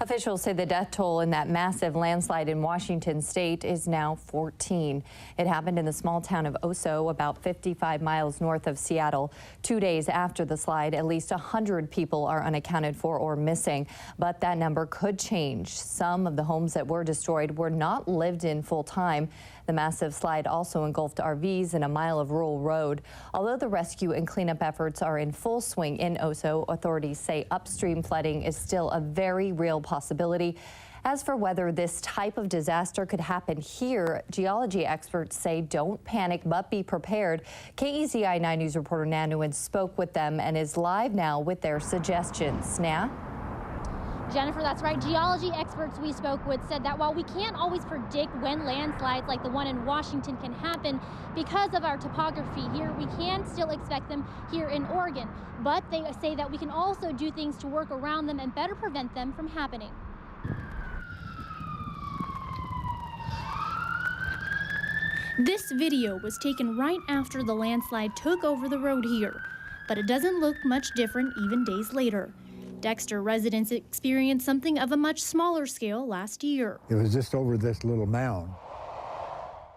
Officials say the death toll in that massive landslide in Washington state is now 14. It happened in the small town of Oso, about 55 miles north of Seattle. 2 days after the slide, at least 100 people are unaccounted for or missing, but that number could change. Some of the homes that were destroyed were not lived in full time. The massive slide also engulfed RVs and a mile of rural road. Although the rescue and cleanup efforts are in full swing in Oso, authorities say upstream flooding is still a very real possibility. As for whether this type of disaster could happen here, geology experts say don't panic but be prepared. KEZI 9 News reporter Na Nguyen spoke with them and is live now with their suggestions. Na? Jennifer, that's right. Geology experts we spoke with said that while we can't always predict when landslides like the one in Washington can happen because of our topography here, we can still expect them here in Oregon. But they say that we can also do things to work around them and better prevent them from happening. This video was taken right after the landslide took over the road here, but it doesn't look much different even days later. Dexter residents experienced something of a much smaller scale last year. It was just over this little mound.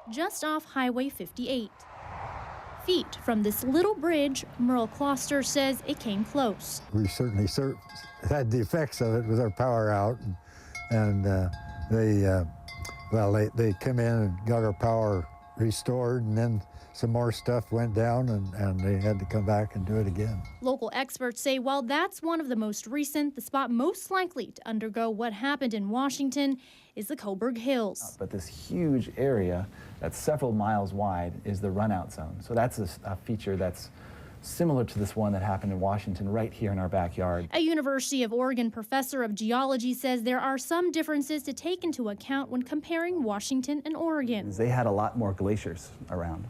Just off Highway 58. Feet from this little bridge, Merle Closter says it came close. We certainly had the effects of it with our power out, and they come in and got our power restored, and then some more stuff went down and they had to come back and do it again. Local experts say while that's one of the most recent, the spot most likely to undergo what happened in Washington is the Coburg Hills. But this huge area that's several miles wide is the runout zone. So that's a feature that's similar to this one that happened in Washington right here in our backyard. A University of Oregon professor of geology says there are some differences to take into account when comparing Washington and Oregon. They had a lot more glaciers around.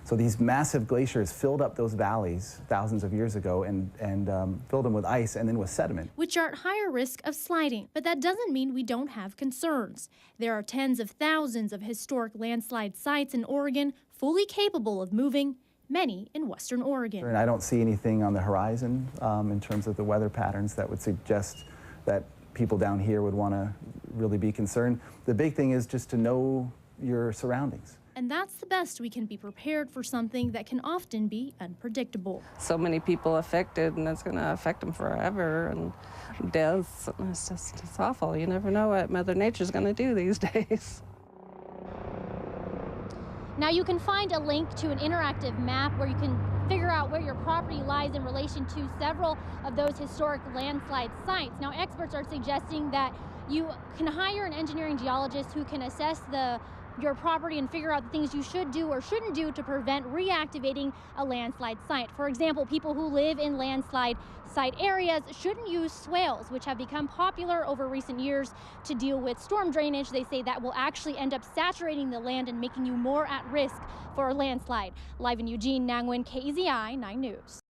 So these massive glaciers filled up those valleys thousands of years ago and filled them with ice and then with sediment, which are at higher risk of sliding. But that doesn't mean we don't have concerns. There are tens of thousands of historic landslide sites in Oregon fully capable of moving, many in western Oregon. And I don't see anything on the horizon in terms of the weather patterns that would suggest that people down here would want to really be concerned. The big thing is just to know your surroundings. And that's the best we can be prepared for something that can often be unpredictable. So many people affected, and it's going to affect them forever, and deaths. It's awful. You never know what Mother Nature's going to do these days. Now you can find a link to an interactive map where you can figure out where your property lies in relation to several of those historic landslide sites. Now experts are suggesting that you can hire an engineering geologist who can assess your property and figure out the things you should do or shouldn't do to prevent reactivating a landslide site. For example, people who live in landslide site areas shouldn't use swales, which have become popular over recent years to deal with storm drainage. They say that will actually end up saturating the land and making you more at risk for a landslide. Live in Eugene, Na Nguyen, KEZI 9 News.